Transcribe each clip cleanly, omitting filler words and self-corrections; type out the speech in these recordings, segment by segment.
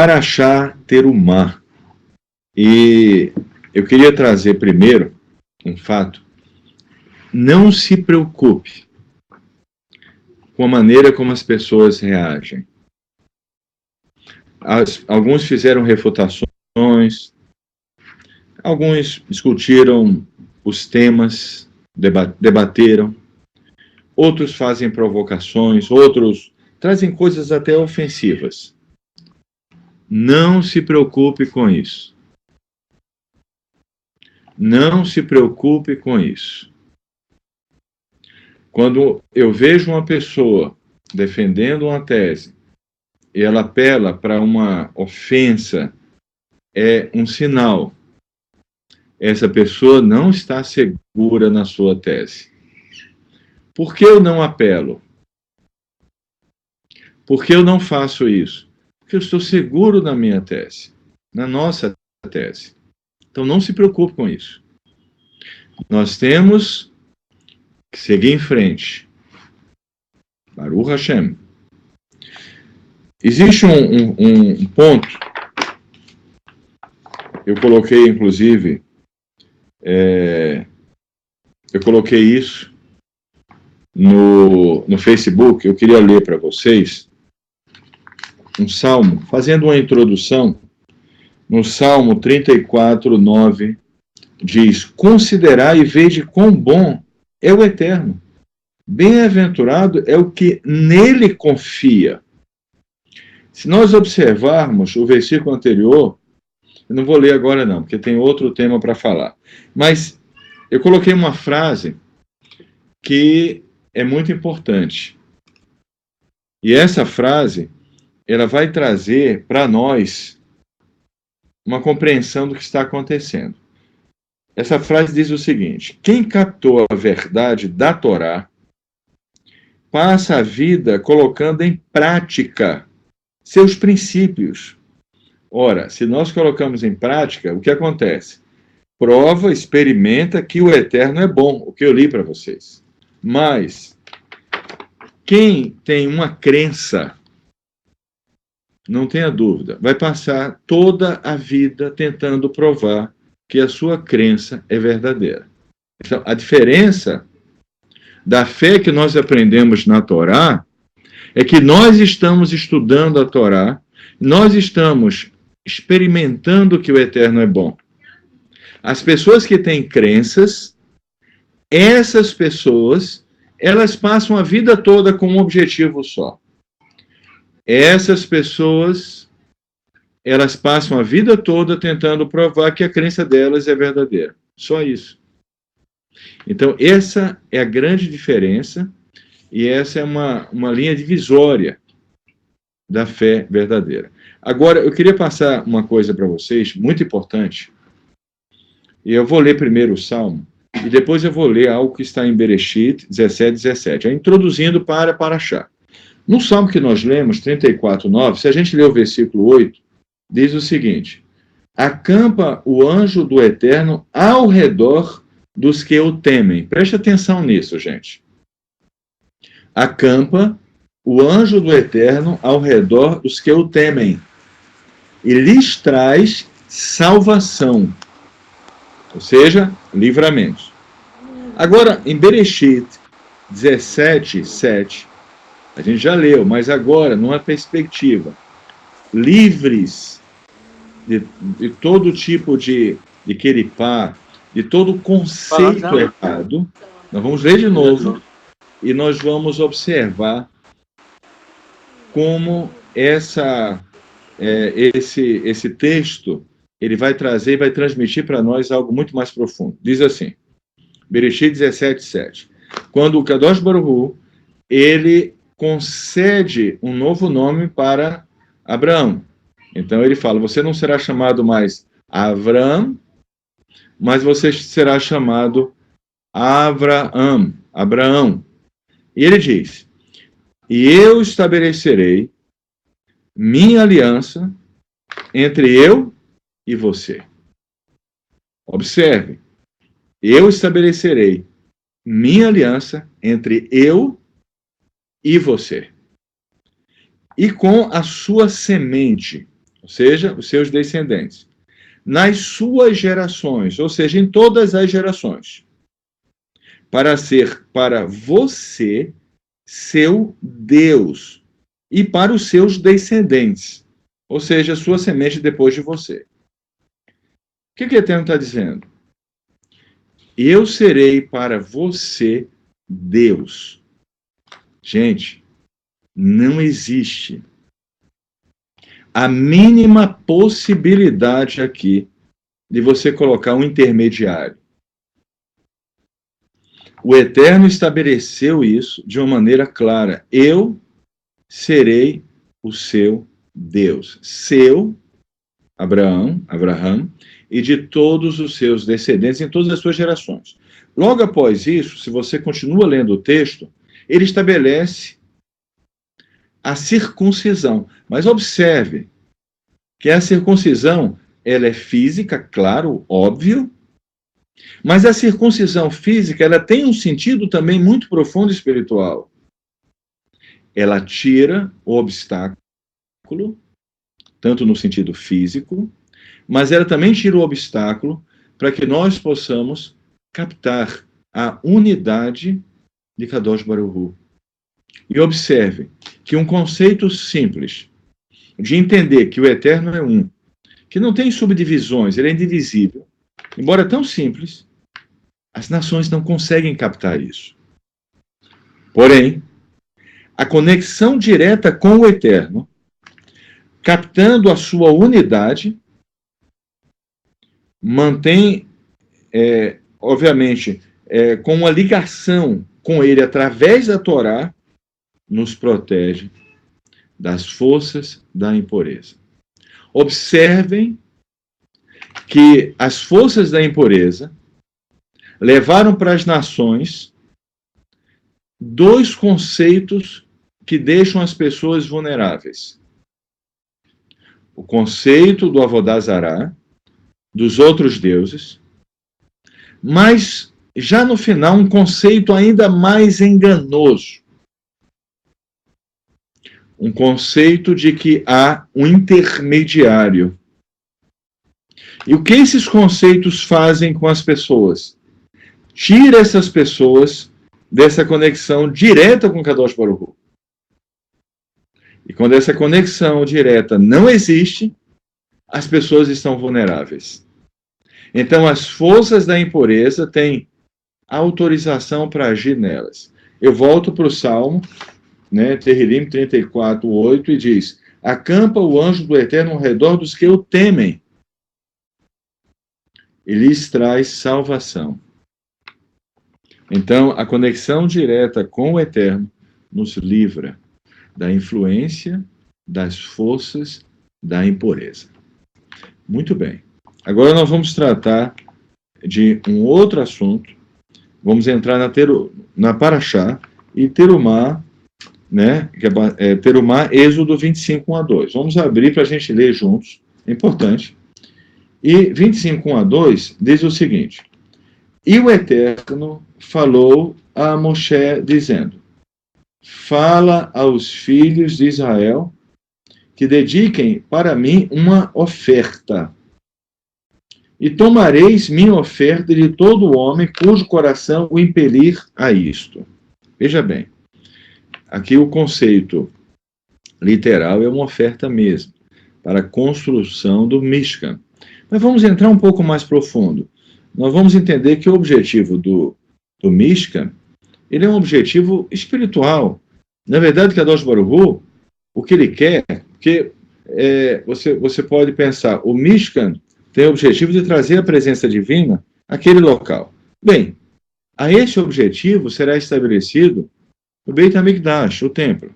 Parashá Terumá. E eu queria trazer primeiro um fato. Não se preocupe com a maneira como as pessoas reagem. Alguns fizeram refutações, alguns discutiram os temas, debateram, outros fazem provocações, outros trazem coisas até ofensivas. Não se preocupe com isso. Não se preocupe com isso. Quando eu vejo uma pessoa defendendo uma tese e ela apela para uma ofensa, é um sinal. Essa pessoa não está segura na sua tese. Por que eu não apelo? Por que eu não faço isso? Porque eu estou seguro na minha tese, na nossa tese. Então não se preocupe com isso. Nós temos que seguir em frente. Baruch Hashem. Existe um ponto, eu coloquei inclusive, eu coloquei isso no Facebook, eu queria ler para vocês um salmo, fazendo uma introdução, no Salmo 34, 9, diz: considerai e vede quão bom é o Eterno. Bem-aventurado é o que nele confia. Se nós observarmos o versículo anterior, eu não vou ler agora não, porque tem outro tema para falar, mas eu coloquei uma frase que é muito importante. E essa frase, ela vai trazer para nós uma compreensão do que está acontecendo. Essa frase diz o seguinte: quem captou a verdade da Torá passa a vida colocando em prática seus princípios. Ora, se nós colocamos em prática, o que acontece? Prova, experimenta que o Eterno é bom, o que eu li para vocês. Mas quem tem uma crença, não tenha dúvida, vai passar toda a vida tentando provar que a sua crença é verdadeira. Então, a diferença da fé que nós aprendemos na Torá é que nós estamos estudando a Torá, nós estamos experimentando que o Eterno é bom. As pessoas que têm crenças, essas pessoas, elas passam a vida toda com um objetivo só. Essas pessoas, elas passam a vida toda tentando provar que a crença delas é verdadeira. Só isso. Então, essa é a grande diferença e essa é uma linha divisória da fé verdadeira. Agora, eu queria passar uma coisa para vocês, muito importante, e eu vou ler primeiro o Salmo, e depois eu vou ler algo que está em Bereshit 17:17, introduzindo para Parashá. No Salmo que nós lemos, 34:9, se a gente ler o versículo 8, diz o seguinte: acampa o anjo do Eterno ao redor dos que o temem. Preste atenção nisso, gente. Acampa o anjo do Eterno ao redor dos que o temem, e lhes traz salvação, ou seja, livramento. Agora, em Bereshit 17:7, a gente já leu, mas agora, numa perspectiva, livres de todo tipo de queripá, de todo conceito errado, nós vamos ler de novo, e nós vamos observar como esse texto ele vai trazer e vai transmitir para nós algo muito mais profundo. Diz assim, Bereshit 17:7. Quando o Kadosh Baruch Hu, ele concede um novo nome para Abraão. Então ele fala, você não será chamado mais Avram, mas você será chamado Abraão. E ele diz, e eu estabelecerei minha aliança entre eu e você. Observe, eu estabelecerei minha aliança entre eu e você. E com a sua semente, ou seja, os seus descendentes, nas suas gerações, ou seja, em todas as gerações, para ser para você seu Deus e para os seus descendentes, ou seja, sua semente depois de você. O que o Eterno está dizendo? Eu serei para você Deus. Gente, não existe a mínima possibilidade aqui de você colocar um intermediário. O Eterno estabeleceu isso de uma maneira clara. Eu serei o seu Deus. Seu, Abraão, e de todos os seus descendentes em todas as suas gerações. Logo após isso, se você continua lendo o texto, ele estabelece a circuncisão. Mas observe que a circuncisão, ela é física, claro, óbvio, mas a circuncisão física, ela tem um sentido também muito profundo e espiritual. Ela tira o obstáculo, tanto no sentido físico, mas ela também tira o obstáculo para que nós possamos captar a unidade de Kadosh Baruch Hu. E observe que um conceito simples de entender que o Eterno é um, que não tem subdivisões, ele é indivisível, embora tão simples, as nações não conseguem captar isso. Porém, a conexão direta com o Eterno, captando a sua unidade, mantém, obviamente, com uma ligação com ele através da Torá, nos protege das forças da impureza. Observem que as forças da impureza levaram para as nações dois conceitos que deixam as pessoas vulneráveis. O conceito do Avodá Zará, dos outros deuses, mas já no final um conceito ainda mais enganoso. Um conceito de que há um intermediário. E o que esses conceitos fazem com as pessoas? Tira essas pessoas dessa conexão direta com Kadosh Baruch Hu. E quando essa conexão direta não existe, as pessoas estão vulneráveis. Então, as forças da impureza têm autorização para agir nelas. Eu volto para o Salmo, Terrilim 34, 8, e diz: acampa o anjo do Eterno ao redor dos que o temem, e lhes traz salvação. Então, a conexão direta com o Eterno nos livra da influência das forças da impureza. Muito bem. Agora nós vamos tratar de um outro assunto. Vamos entrar na Parashá e Terumá, Terumá, Êxodo 25, 1 a 2. Vamos abrir para a gente ler juntos, é importante. E 25, 1 a 2 diz o seguinte: e o Eterno falou a Moshe, dizendo: fala aos filhos de Israel que dediquem para mim uma oferta. E tomareis minha oferta de todo homem cujo coração o impelir a isto. Veja bem, aqui o conceito literal é uma oferta mesmo, para a construção do Mishkan. Mas vamos entrar um pouco mais profundo. Nós vamos entender que o objetivo do Mishkan, ele é um objetivo espiritual. Na verdade, Kadosh Baruch Hu, o que ele quer, porque você pode pensar, o Mishkan tem o objetivo de trazer a presença divina àquele local. Bem, a esse objetivo será estabelecido o Beit HaMikdash, o templo.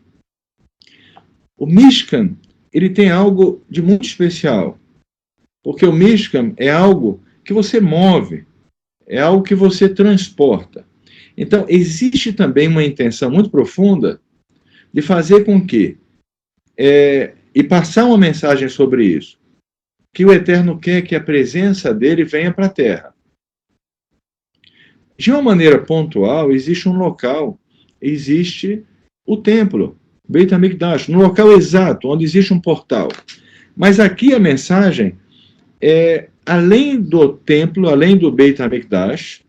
O Mishkan, ele tem algo de muito especial, porque o Mishkan é algo que você move, é algo que você transporta. Então, existe também uma intenção muito profunda de fazer com que, e passar uma mensagem sobre isso, que o Eterno quer que a presença dele venha para a Terra. De uma maneira pontual, existe um local, existe o templo, Beit HaMikdash, no local exato, onde existe um portal. Mas aqui a mensagem é, além do templo, além do Beit HaMikdash,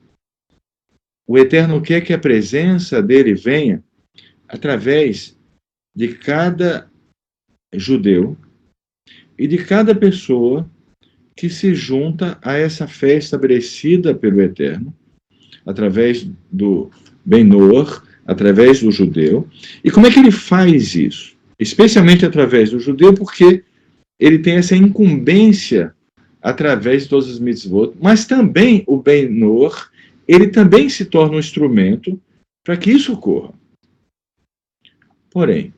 o Eterno quer que a presença dele venha através de cada judeu e de cada pessoa que se junta a essa fé estabelecida pelo Eterno, através do Ben Noach, através do judeu. E como é que ele faz isso? Especialmente através do judeu, porque ele tem essa incumbência através de todos os mitzvot, mas também o Ben Noach, ele também se torna um instrumento para que isso ocorra. Porém,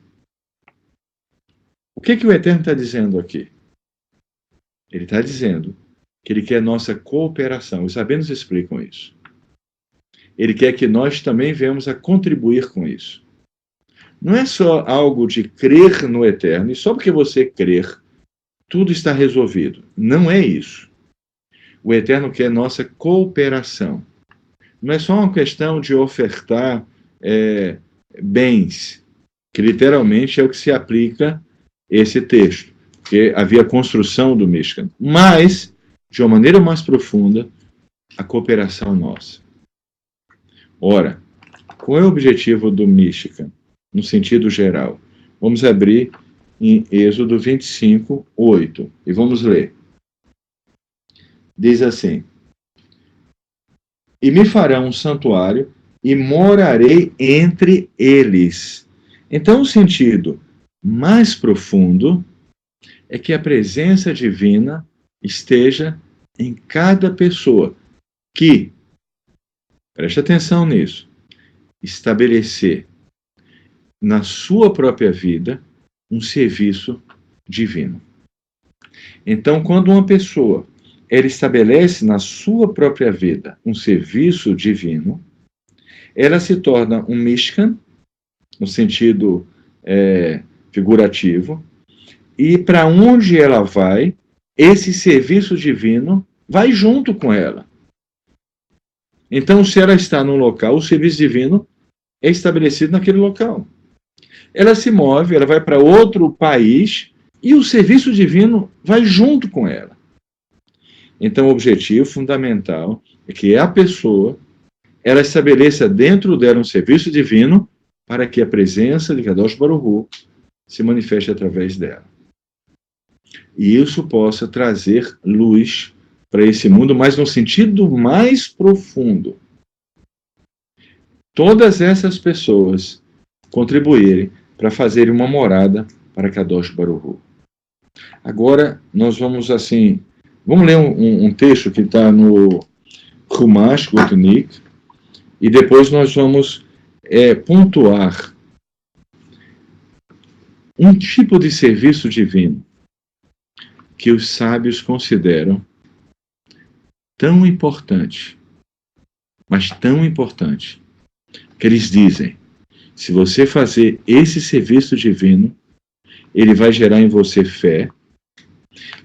o que o Eterno está dizendo aqui? Ele está dizendo que ele quer nossa cooperação. Os sabenos explicam isso. Ele quer que nós também venhamos a contribuir com isso. Não é só algo de crer no Eterno, e só porque você crer, tudo está resolvido. Não é isso. O Eterno quer nossa cooperação. Não é só uma questão de ofertar bens, que literalmente é o que se aplica esse texto, porque havia construção do Mishkan. Mas, de uma maneira mais profunda, a cooperação nossa. Ora, qual é o objetivo do Mishkan, no sentido geral? Vamos abrir em Êxodo 25, 8, e vamos ler. Diz assim: e me farão um santuário e morarei entre eles. Então, o sentido mais profundo é que a presença divina esteja em cada pessoa que, preste atenção nisso, estabelecer na sua própria vida um serviço divino. Então, quando uma pessoa ela estabelece na sua própria vida um serviço divino, ela se torna um Mishkan, no sentido figurativo, e para onde ela vai, esse serviço divino vai junto com ela. Então, se ela está num local, o serviço divino é estabelecido naquele local. Ela se move, ela vai para outro país, e o serviço divino vai junto com ela. Então, o objetivo fundamental é que a pessoa ela estabeleça dentro dela um serviço divino para que a presença de Kadosh Baruch Hu se manifeste através dela. E isso possa trazer luz para esse mundo, mas no sentido mais profundo. Todas essas pessoas contribuírem para fazerem uma morada para Kadosh Baruch Hu. Agora, nós vamos vamos ler um texto que está no Chumash Gutnik, e depois nós vamos pontuar um tipo de serviço divino que os sábios consideram tão importante, mas tão importante, que eles dizem: se você fazer esse serviço divino, ele vai gerar em você fé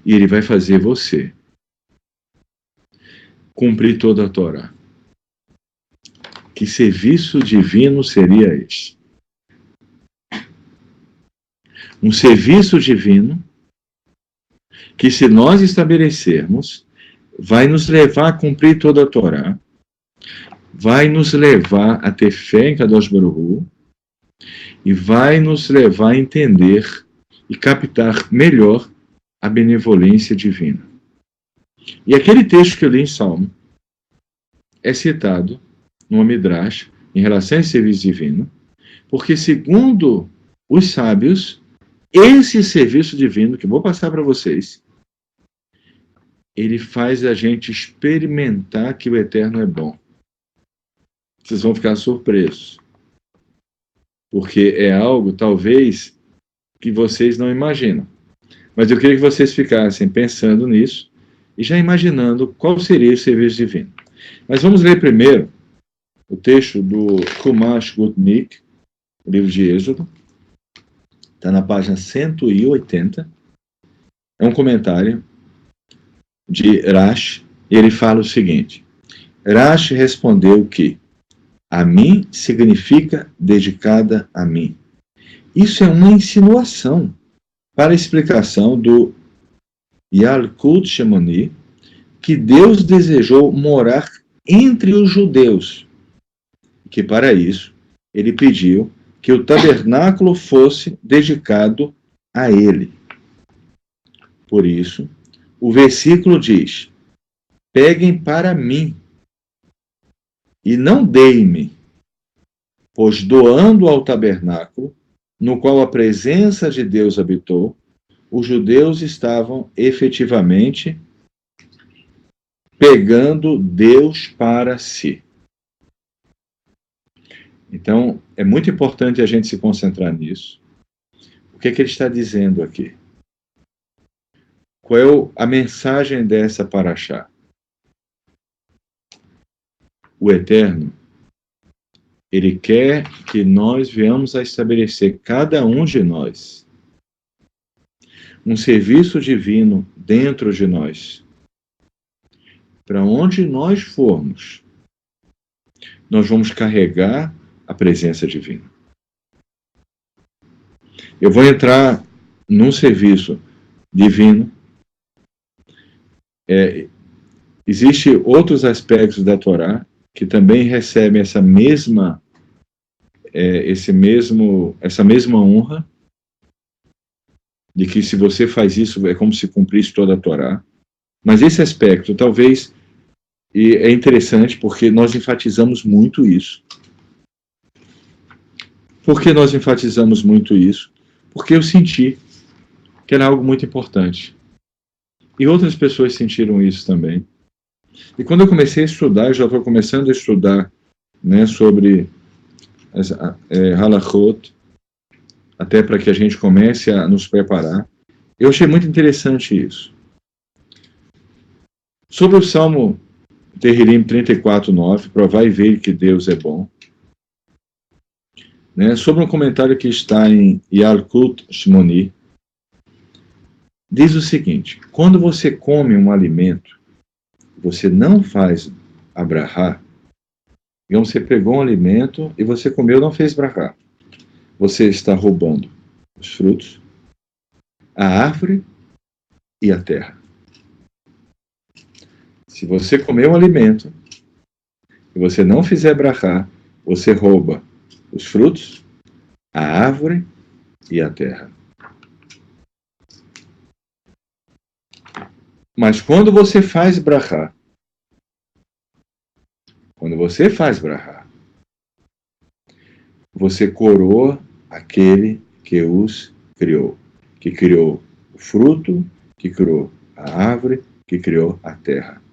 e ele vai fazer você cumprir toda a Torá. Que serviço divino seria este? Um serviço divino que, se nós estabelecermos, vai nos levar a cumprir toda a Torá, vai nos levar a ter fé em Kadosh Baruch Hu, e vai nos levar a entender e captar melhor a benevolência divina. E aquele texto que eu li em Salmo é citado no Midrash em relação a esse serviço divino, porque, segundo os sábios, esse serviço divino, que eu vou passar para vocês, ele faz a gente experimentar que o Eterno é bom. Vocês vão ficar surpresos, porque é algo, talvez, que vocês não imaginam. Mas eu queria que vocês ficassem pensando nisso e já imaginando qual seria o serviço divino. Mas vamos ler primeiro o texto do Chumash Gutnik, o livro de Êxodo. Está na página 180. É um comentário de Rashi, e ele fala o seguinte: Rashi respondeu que a mim significa dedicada a mim. Isso é uma insinuação para a explicação do Yalkut Shemoni, que Deus desejou morar entre os judeus, que para isso ele pediu que o tabernáculo fosse dedicado a ele. Por isso, o versículo diz: peguem para mim e não deem-me, pois doando ao tabernáculo, no qual a presença de Deus habitou, os judeus estavam efetivamente pegando Deus para si. Então, é muito importante a gente se concentrar nisso. O que é que ele está dizendo aqui? Qual é a mensagem dessa paraxá? O Eterno, ele quer que nós venhamos a estabelecer, cada um de nós, um serviço divino dentro de nós. Para onde nós formos, nós vamos carregar a presença divina. Eu vou entrar num serviço divino. Existem outros aspectos da Torá que também recebem essa mesma honra, de que se você faz isso é como se cumprisse toda a Torá. Mas esse aspecto talvez é interessante porque nós enfatizamos muito isso. Por que nós enfatizamos muito isso? Porque eu senti que era algo muito importante. E outras pessoas sentiram isso também. E quando eu comecei a estudar, eu já estou começando a estudar, né, sobre halachot, até para que a gente comece a nos preparar. Eu achei muito interessante isso. Sobre o Salmo Terrilim 34:9, provai e ver que Deus é bom. Né, sobre um comentário que está em Yalkut Shimoni, diz o seguinte: quando você come um alimento, você não faz a brahá. Digamos, você pegou um alimento e você comeu, não fez brahá. Você está roubando os frutos, a árvore e a terra. Se você comer um alimento e você não fizer brahá, você rouba os frutos, a árvore e a terra. Mas quando você faz brahá, você coroa aquele que os criou, que criou o fruto, que criou a árvore, que criou a terra.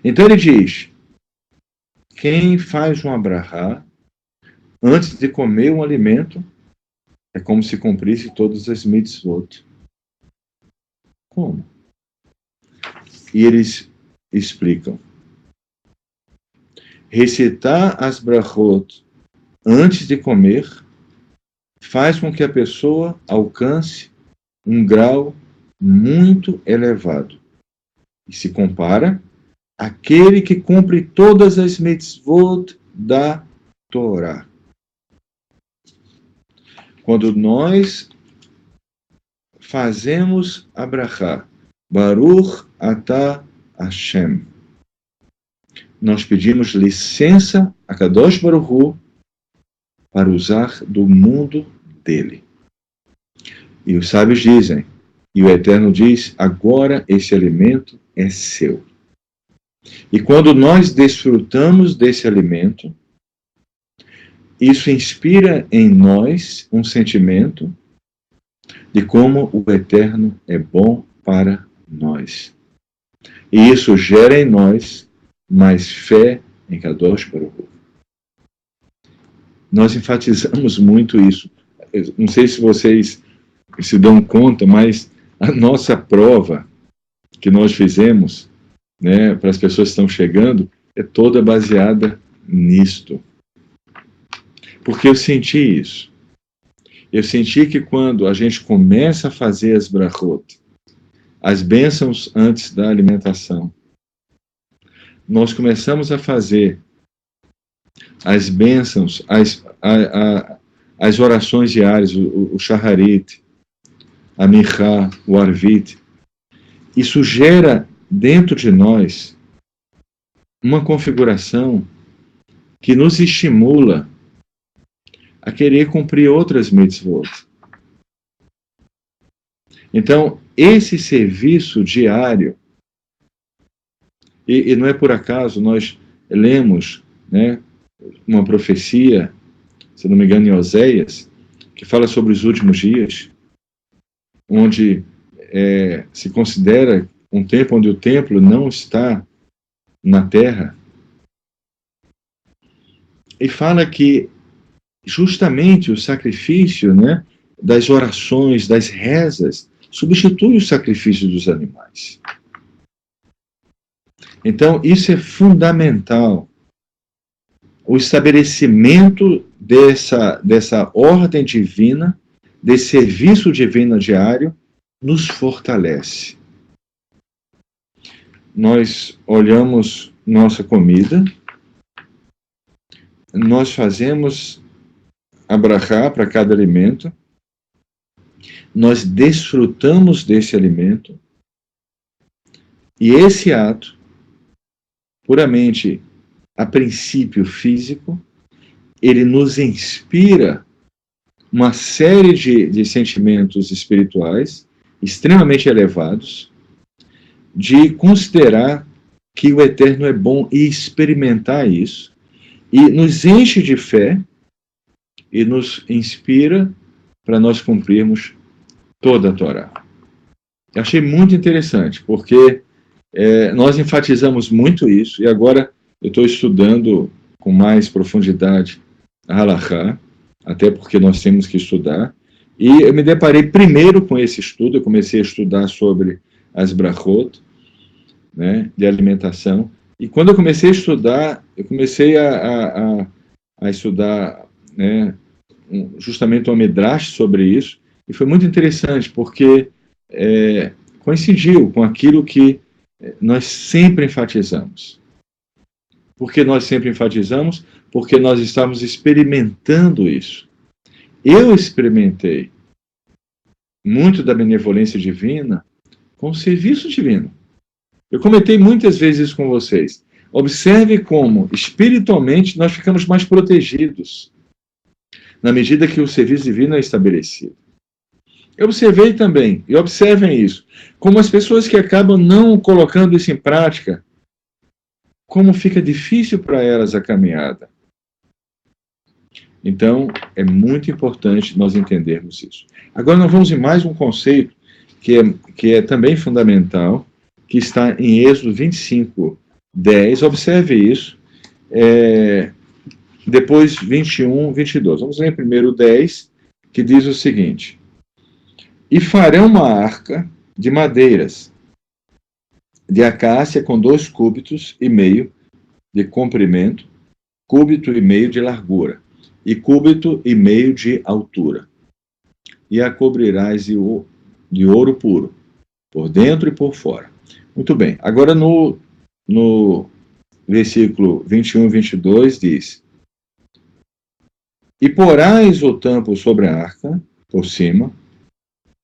Então ele diz: quem faz uma brahá antes de comer um alimento é como se cumprisse todas as mitzvot. Como? E eles explicam: recitar as brachot antes de comer faz com que a pessoa alcance um grau muito elevado e se compara àquele que cumpre todas as mitzvot da Torá. Quando nós fazemos a brachá, Baruch Atah Hashem, nós pedimos licença a Kadosh Baruch Hu para usar do mundo dele. E os sábios dizem, e o Eterno diz: agora esse alimento é seu. E quando nós desfrutamos desse alimento, isso inspira em nós um sentimento de como o Eterno é bom para nós. E isso gera em nós mais fé em Kadosh Baruch Hu. Nós enfatizamos muito isso. Eu não sei se vocês se dão conta, mas a nossa prova que nós fizemos, né, para as pessoas que estão chegando, é toda baseada nisto. Porque eu senti isso. Eu senti que quando a gente começa a fazer as brachot, as bênçãos antes da alimentação, nós começamos a fazer as bênçãos, as orações diárias, o shaharit, a Mirra, o Arvit. Isso gera dentro de nós uma configuração que nos estimula a querer cumprir outras mitzvot. Então, esse serviço diário, e não é por acaso, nós lemos, né, uma profecia, se não me engano, em Oséias, que fala sobre os últimos dias, onde se considera um tempo onde o templo não está na terra, e fala que justamente o sacrifício, né, das orações, das rezas, substitui o sacrifício dos animais. Então, isso é fundamental. O estabelecimento dessa ordem divina, desse serviço divino diário, nos fortalece. Nós olhamos nossa comida, nós fazemos a brachá para cada alimento, nós desfrutamos desse alimento, e esse ato, puramente a princípio físico, ele nos inspira uma série de sentimentos espirituais extremamente elevados, de considerar que o Eterno é bom e experimentar isso, e nos enche de fé e nos inspira para nós cumprirmos toda a Torá. Eu achei muito interessante, porque nós enfatizamos muito isso, e agora eu estou estudando com mais profundidade a Halachá, até porque nós temos que estudar, e eu me deparei primeiro com esse estudo, eu comecei a estudar sobre as brachot, né, de alimentação, e quando eu comecei a estudar, eu comecei a estudar, né, justamente um midrash sobre isso, e foi muito interessante, porque coincidiu com aquilo que nós sempre enfatizamos. Por que nós sempre enfatizamos? Porque nós estamos experimentando isso. Eu experimentei muito da benevolência divina com o serviço divino. Eu comentei muitas vezes isso com vocês. Observe como, espiritualmente, nós ficamos mais protegidos na medida que o serviço divino é estabelecido. Eu observei também, e observem isso, como as pessoas que acabam não colocando isso em prática, como fica difícil para elas a caminhada. Então, é muito importante nós entendermos isso. Agora nós vamos em mais um conceito que é também fundamental, que está em Êxodo 25, 10. Observe isso. Depois 21, 22. Vamos ler primeiro o 10, que diz o seguinte: e farão uma arca de madeiras de acácia com 2,5 cúbitos de comprimento, 1,5 cúbito de largura, e 1,5 cúbito de altura. E a cobrirás de ouro puro, por dentro e por fora. Muito bem. Agora no versículo 21 e 22 diz: e porás o tampo sobre a arca, por cima,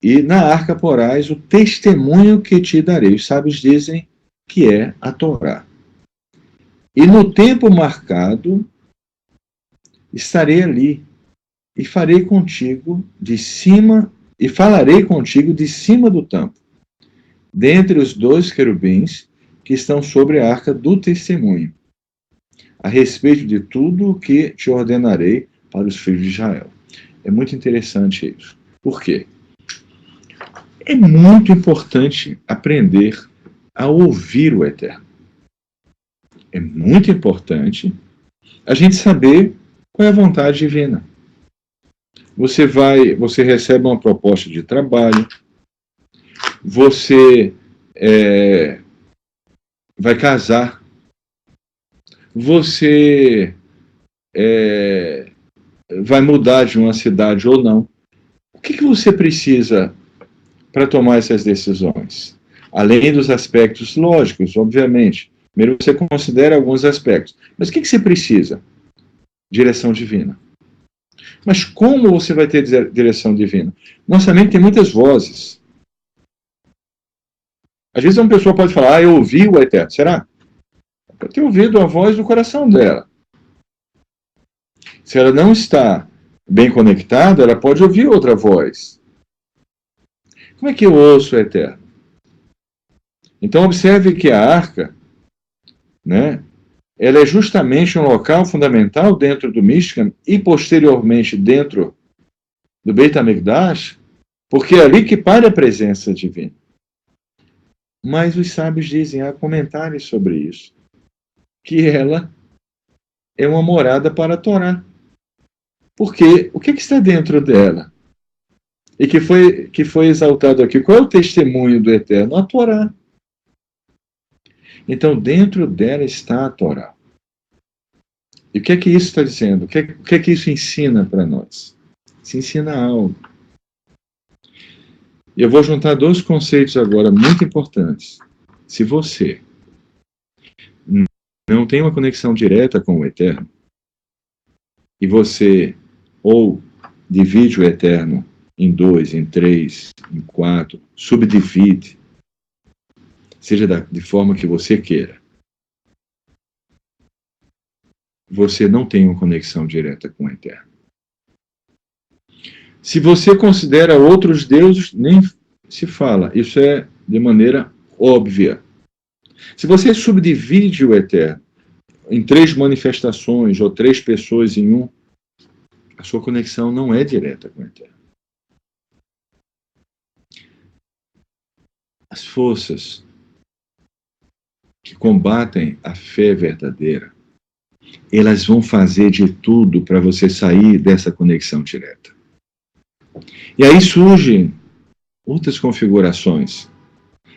e na arca porás o testemunho que te darei. Os sábios dizem que é a Torá. E no tempo marcado estarei ali, e farei contigo de cima, e falarei contigo de cima do tampo, dentre os 2 querubins que estão sobre a arca do testemunho, a respeito de tudo o que te ordenarei para os filhos de Israel. É muito interessante isso. Por quê? É muito importante aprender a ouvir o Eterno. É muito importante a gente saber qual é a vontade divina. Você recebe uma proposta de trabalho, você vai casar, você vai mudar de uma cidade ou não. O que você precisa para tomar essas decisões? Além dos aspectos lógicos, obviamente. Primeiro você considera alguns aspectos. Mas o que você precisa? Direção divina. Mas como você vai ter direção divina? Nossa mente tem muitas vozes. Às vezes uma pessoa pode falar, eu ouvi o Eterno. Será? Pode ter ouvido a voz do coração dela. Se ela não está bem conectada, ela pode ouvir outra voz. Como é que eu ouço o Eterno? Então observe que a arca, né, ela é justamente um local fundamental dentro do Mishkan e posteriormente dentro do Beit HaMikdash, porque é ali que para a presença divina. Mas os sábios dizem, há comentários sobre isso, que ela é uma morada para a Torá. Porque o que está dentro dela? E que foi exaltado aqui. Qual é o testemunho do Eterno? A Torá. Então, dentro dela está a Torá. E o que é que isso está dizendo? O que é que isso ensina para nós? Se ensina algo. E eu vou juntar dois conceitos agora muito importantes. Se você não tem uma conexão direta com o Eterno, e você ou divide o Eterno em 2, em 3, em 4, subdivide, seja de forma que você queira, você não tem uma conexão direta com o Eterno. Se você considera outros deuses, nem se fala. Isso é de maneira óbvia. Se você subdivide o Eterno em 3 manifestações ou 3 pessoas em um, a sua conexão não é direta com o Eterno. As forças que combatem a fé verdadeira, elas vão fazer de tudo para você sair dessa conexão direta. E aí surgem outras configurações.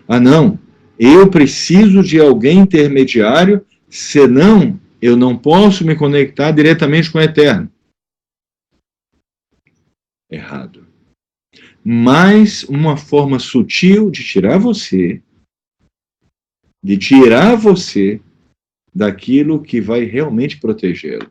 Ah, não, eu preciso de alguém intermediário, senão eu não posso me conectar diretamente com o Eterno. Errado. Mas uma forma sutil de tirar você daquilo que vai realmente protegê-lo.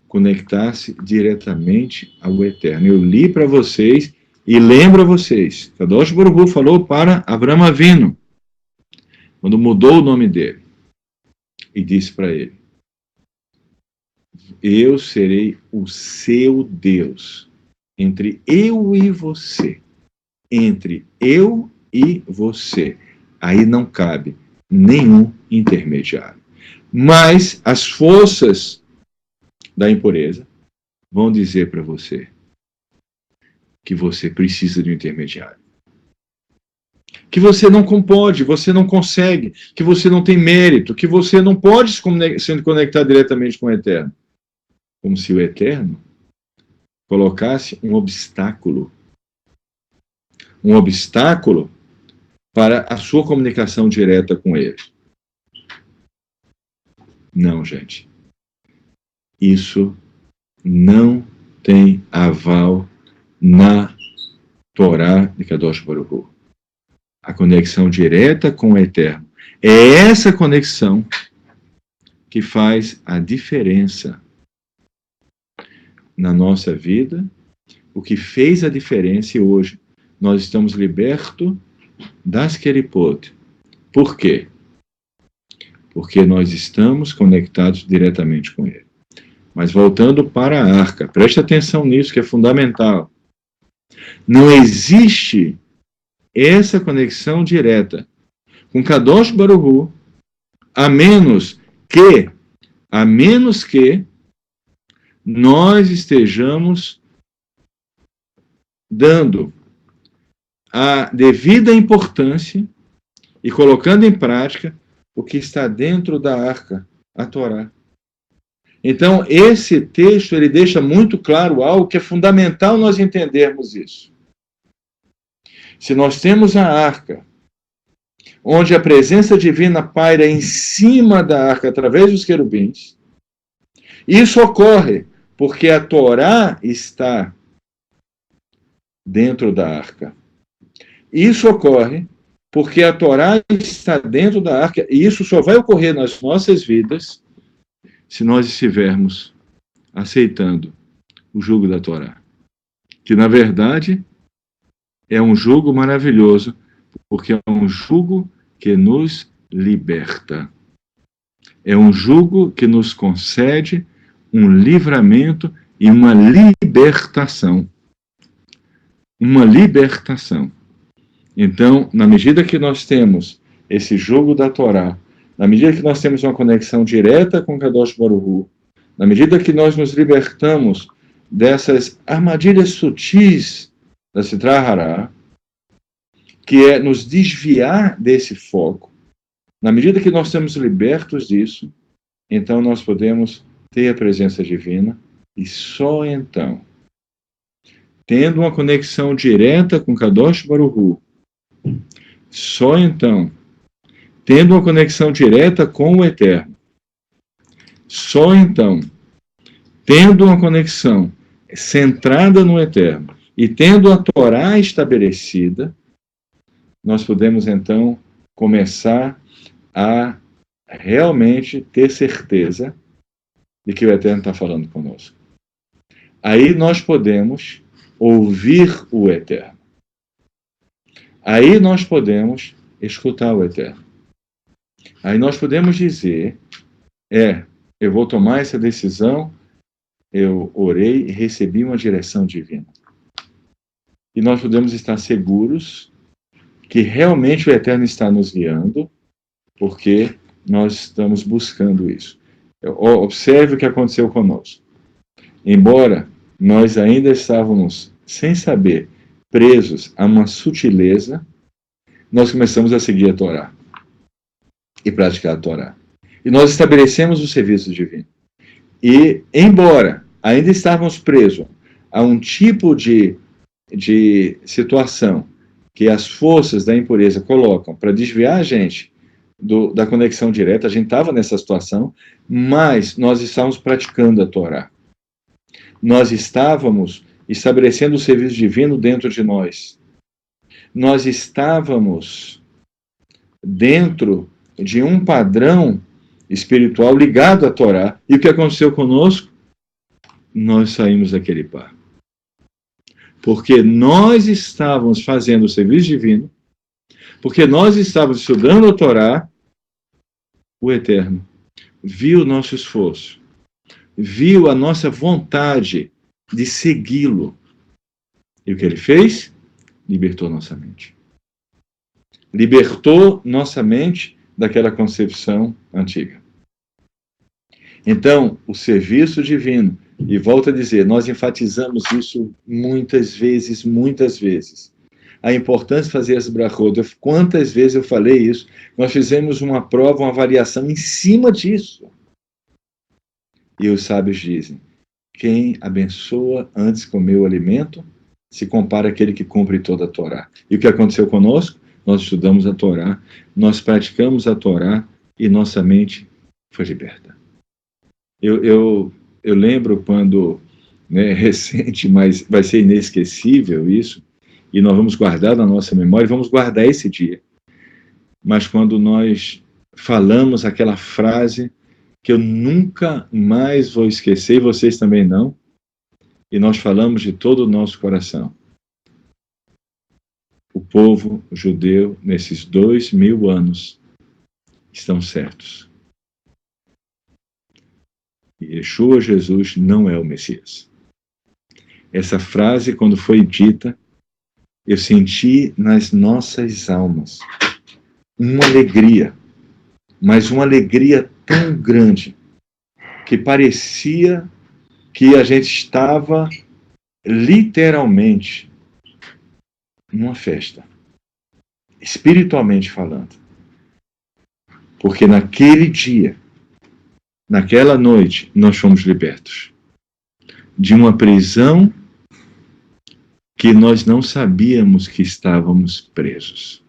Conectar-se diretamente ao Eterno. Eu li para vocês e lembro a vocês. Kadosh Baruch Hu falou para Avraham Avinu, quando mudou o nome dele, e disse para ele, eu serei o seu Deus, entre eu e você. Entre eu e você. Aí não cabe nenhum intermediário. Mas as forças da impureza vão dizer para você que você precisa de um intermediário. Que você não pode, você não consegue, que você não tem mérito, que você não pode se conectar diretamente com o Eterno. Como se o Eterno colocasse um obstáculo para a sua comunicação direta com ele. Não, gente. Isso não tem aval na Torá de Kadosh Baruch Hu. A conexão direta com o Eterno. É essa conexão que faz a diferença na nossa vida, o que fez a diferença, e hoje nós estamos libertos das Keripot. Por quê? Porque nós estamos conectados diretamente com ele. Mas voltando para a arca, preste atenção nisso, que é fundamental. Não existe essa conexão direta com Kadosh Baruch Hu, a menos que nós estejamos dando a devida importância e colocando em prática o que está dentro da arca, a Torá. Então, esse texto, ele deixa muito claro algo que é fundamental nós entendermos isso. Se nós temos a arca, onde a presença divina paira em cima da arca, através dos querubins, isso ocorre porque a Torá está dentro da arca. Isso ocorre porque a Torá está dentro da arca, e isso só vai ocorrer nas nossas vidas se nós estivermos aceitando o jugo da Torá, que na verdade é um jugo maravilhoso, porque é um jugo que nos liberta. É um jugo que nos concede um livramento e uma libertação. Uma libertação. Então, na medida que nós temos esse jugo da Torá, na medida que nós temos uma conexão direta com Kadosh Baruch Hu, na medida que nós nos libertamos dessas armadilhas sutis da Sitra Hará, que é nos desviar desse foco, na medida que nós estamos libertos disso, então nós podemos ter a presença divina, e só então, tendo uma conexão direta com Kadosh Baruch Hu, só então, tendo uma conexão direta com o Eterno, só então, tendo uma conexão centrada no Eterno e tendo a Torá estabelecida, nós podemos então começar a realmente ter certeza de que o Eterno está falando conosco. Aí nós podemos ouvir o Eterno. Aí nós podemos escutar o Eterno. Aí nós podemos dizer, eu vou tomar essa decisão, eu orei e recebi uma direção divina. E nós podemos estar seguros que realmente o Eterno está nos guiando, porque nós estamos buscando isso. Observe o que aconteceu conosco. Embora nós ainda estávamos, sem saber, presos a uma sutileza, nós começamos a seguir a Torá e praticar a Torá. E nós estabelecemos o serviço divino. E, embora ainda estávamos presos a um tipo de situação que as forças da impureza colocam para desviar a gente da conexão direta, a gente estava nessa situação, mas nós estávamos praticando a Torá. Nós estávamos estabelecendo o serviço divino dentro de nós. Nós estávamos dentro de um padrão espiritual ligado à Torá. E o que aconteceu conosco? Nós saímos daquele par. Porque nós estávamos fazendo o serviço divino, porque nós estávamos estudando a Torá, o Eterno viu o nosso esforço, viu a nossa vontade de segui-lo. E o que ele fez? Libertou nossa mente. Libertou nossa mente daquela concepção antiga. Então, o serviço divino, e volto a dizer, nós enfatizamos isso muitas vezes, a importância de fazer as brachot. Quantas vezes eu falei isso? Nós fizemos uma prova, uma avaliação em cima disso. E os sábios dizem, quem abençoa antes de comer o alimento, se compara àquele que cumpre toda a Torá. E o que aconteceu conosco? Nós estudamos a Torá, nós praticamos a Torá e nossa mente foi liberta. Eu lembro quando, recente, mas vai ser inesquecível isso, e nós vamos guardar na nossa memória, vamos guardar esse dia. Mas quando nós falamos aquela frase que eu nunca mais vou esquecer, e vocês também não, e nós falamos de todo o nosso coração. O povo judeu, nesses 2000 anos, estão certos. E Yeshua, Jesus, não é o Messias. Essa frase, quando foi dita, eu senti nas nossas almas uma alegria, mas uma alegria tão grande, que parecia que a gente estava literalmente numa festa, espiritualmente falando. Porque naquele dia, naquela noite, nós fomos libertos de uma prisão que nós não sabíamos que estávamos presos.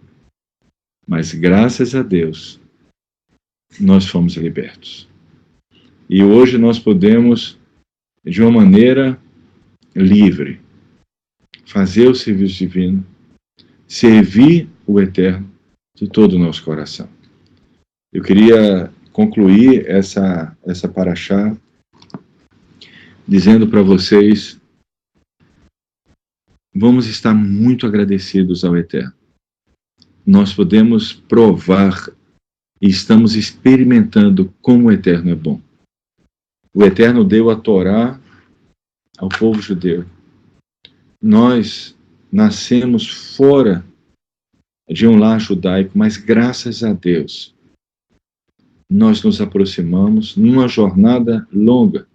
Mas, graças a Deus, nós fomos libertos. E hoje nós podemos, de uma maneira livre, fazer o serviço divino, servir o Eterno de todo o nosso coração. Eu queria concluir essa paraxá dizendo para vocês, vamos estar muito agradecidos ao Eterno. Nós podemos provar e estamos experimentando como o Eterno é bom. O Eterno deu a Torá ao povo judeu. Nós nascemos fora de um lar judaico, mas graças a Deus, nós nos aproximamos numa jornada longa.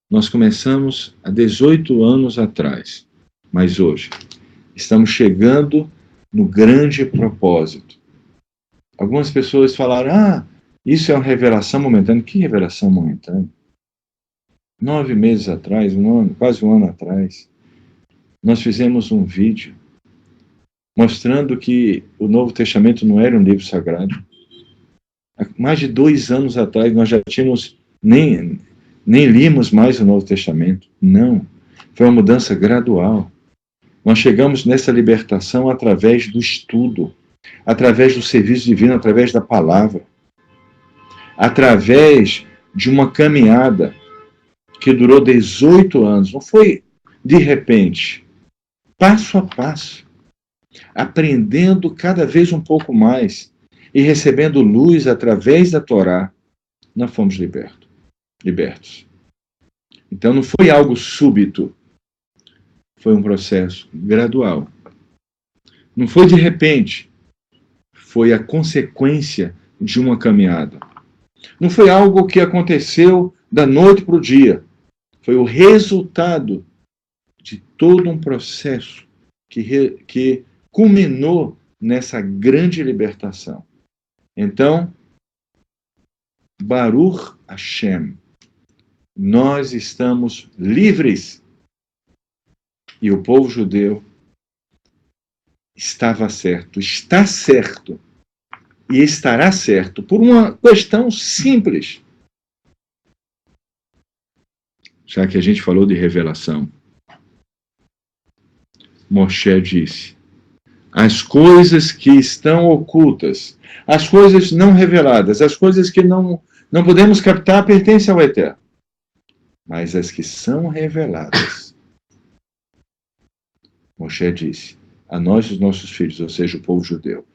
Nós começamos há 18 anos atrás, mas hoje estamos chegando no grande propósito. Algumas pessoas falaram, isso é uma revelação momentânea. Que revelação momentânea? 9 meses atrás, quase um ano atrás, nós fizemos um vídeo mostrando que o Novo Testamento não era um livro sagrado. Há mais de 2 anos atrás, nós já tínhamos, nem limos mais o Novo Testamento. Não, foi uma mudança gradual. Nós chegamos nessa libertação através do estudo, através do serviço divino, através da palavra, através de uma caminhada que durou 18 anos. Não foi de repente, passo a passo, aprendendo cada vez um pouco mais e recebendo luz através da Torá, nós fomos libertos. Então não foi algo súbito, foi um processo gradual. Não foi de repente, foi a consequência de uma caminhada. Não foi algo que aconteceu da noite para o dia. Foi o resultado de todo um processo que culminou nessa grande libertação. Então, Baruch Hashem, nós estamos livres. E o povo judeu estava certo, está certo e estará certo por uma questão simples. Já que a gente falou de revelação, Moshe disse, as coisas que estão ocultas, as coisas não reveladas, as coisas que não podemos captar pertencem ao Eterno. Mas as que são reveladas, Moshe disse, a nós e os nossos filhos, ou seja, o povo judeu,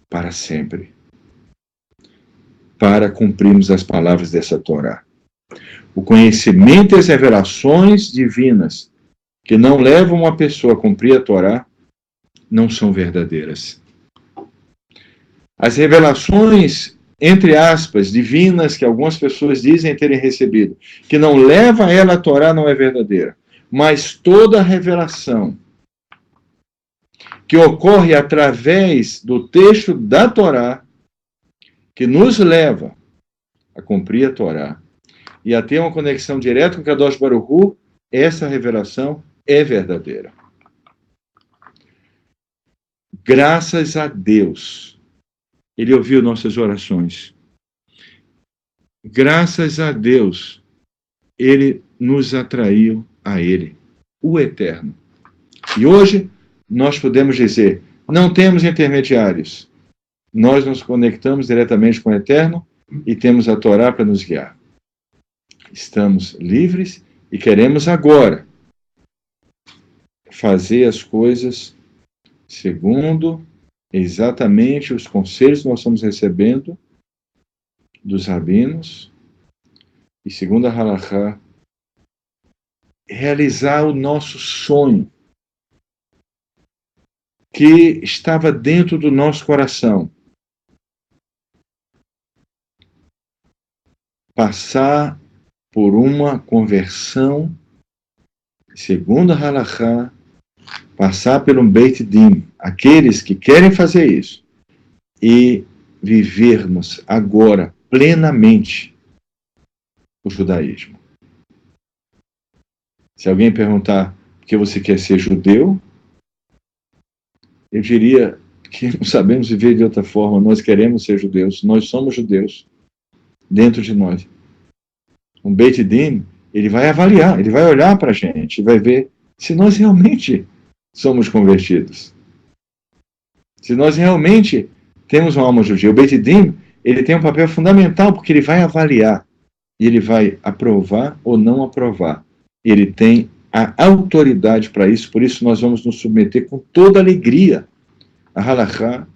para sempre, para cumprirmos as palavras dessa Torá. O conhecimento e as revelações divinas que não levam uma pessoa a cumprir a Torá não são verdadeiras. As revelações, entre aspas, divinas que algumas pessoas dizem terem recebido, que não leva ela a Torá, não é verdadeira. Mas toda revelação que ocorre através do texto da Torá, que nos leva a cumprir a Torá e a ter uma conexão direta com o Kadosh Baruch Hu, essa revelação é verdadeira. Graças a Deus, Ele ouviu nossas orações. Graças a Deus, Ele nos atraiu a Ele, o Eterno. E hoje, nós podemos dizer, não temos intermediários. Nós nos conectamos diretamente com o Eterno e temos a Torá para nos guiar. Estamos livres e queremos agora fazer as coisas segundo exatamente os conselhos que nós estamos recebendo dos rabinos e segundo a Halachá, realizar o nosso sonho que estava dentro do nosso coração. Passar por uma conversão, segundo a Halachá, passar pelo Beit Din, aqueles que querem fazer isso, e vivermos agora plenamente o judaísmo. Se alguém perguntar por que você quer ser judeu, eu diria que não sabemos viver de outra forma, nós queremos ser judeus, nós somos judeus dentro de nós. Um Beit Din, ele vai avaliar, ele vai olhar para a gente, vai ver se nós realmente somos convertidos. Se nós realmente temos uma alma judia. O Beit Din, ele tem um papel fundamental, porque ele vai avaliar e ele vai aprovar ou não aprovar. Ele tem a autoridade para isso, por isso nós vamos nos submeter com toda alegria a halachá,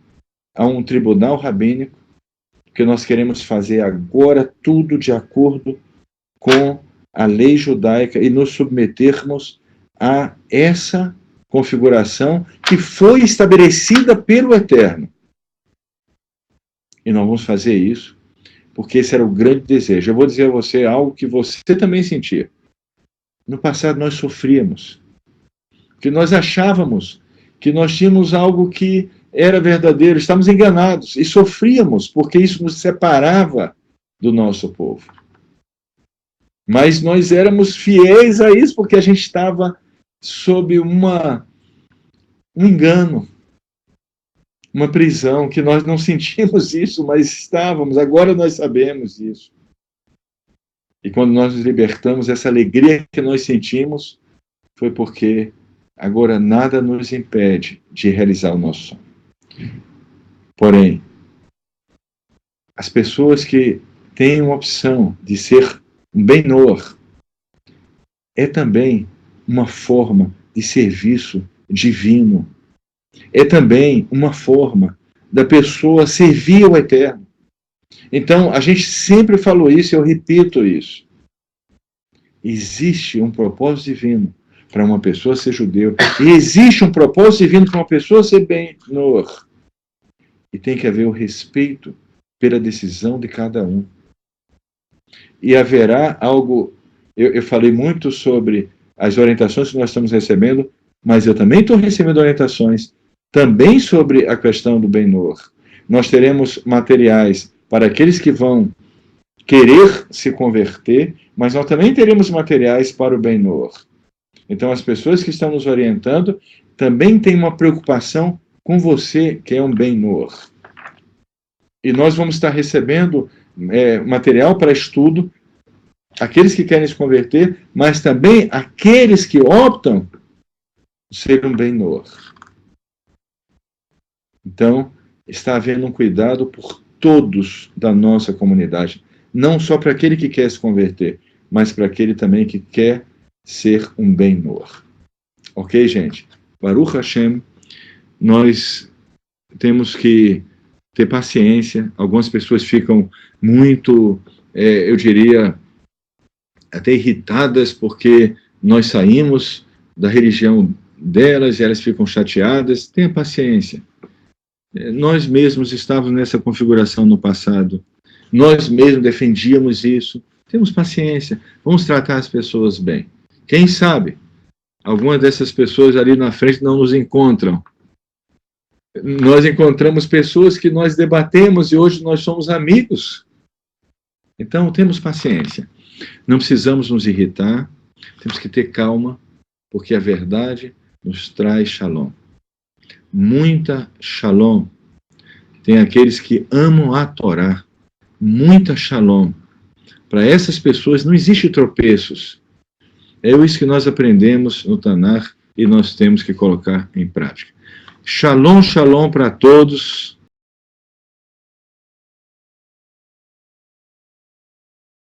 a um tribunal rabínico, porque nós queremos fazer agora tudo de acordo com a lei judaica e nos submetermos a essa configuração que foi estabelecida pelo Eterno. E nós vamos fazer isso porque esse era o grande desejo. Eu vou dizer a você algo que você também sentia. No passado nós sofríamos, porque nós achávamos que nós tínhamos algo que era verdadeiro, estávamos enganados e sofríamos, porque isso nos separava do nosso povo. Mas nós éramos fiéis a isso, porque a gente estava sob um engano, uma prisão, que nós não sentimos isso, mas estávamos, agora nós sabemos isso. E quando nós nos libertamos, essa alegria que nós sentimos foi porque agora nada nos impede de realizar o nosso sonho. Porém, as pessoas que têm uma opção de ser um benor é também uma forma de serviço divino. É também uma forma da pessoa servir ao Eterno. Então, a gente sempre falou isso, eu repito isso. Existe um propósito divino para uma pessoa ser judeu, e existe um propósito divino para uma pessoa ser benor. E tem que haver o respeito pela decisão de cada um. E haverá algo, eu falei muito sobre as orientações que nós estamos recebendo, mas eu também estou recebendo orientações também sobre a questão do benor. Nós teremos materiais para aqueles que vão querer se converter, mas nós também teremos materiais para o benor. Então, as pessoas que estão nos orientando também têm uma preocupação com você, que é um benor. E nós vamos estar recebendo material para estudo, aqueles que querem se converter, mas também aqueles que optam por ser um benor. Então, está havendo um cuidado por todos da nossa comunidade, não só para aquele que quer se converter, mas para aquele também que quer ser um benor. Ok, gente? Baruch Hashem, nós temos que ter paciência. Algumas pessoas ficam muito, eu diria, até irritadas porque nós saímos da religião delas e elas ficam chateadas. Tenha paciência. Nós mesmos estávamos nessa configuração no passado. Nós mesmos defendíamos isso. Temos paciência. Vamos tratar as pessoas bem. Quem sabe, algumas dessas pessoas ali na frente não nos encontram. Nós encontramos pessoas que nós debatemos e hoje nós somos amigos. Então, temos paciência. Não precisamos nos irritar. Temos que ter calma, porque a verdade nos traz shalom. Muita shalom. Tem aqueles que amam a Torá. Muita shalom. Para essas pessoas não existe tropeços. É isso que nós aprendemos no Tanar e nós temos que colocar em prática. Shalom, shalom para todos.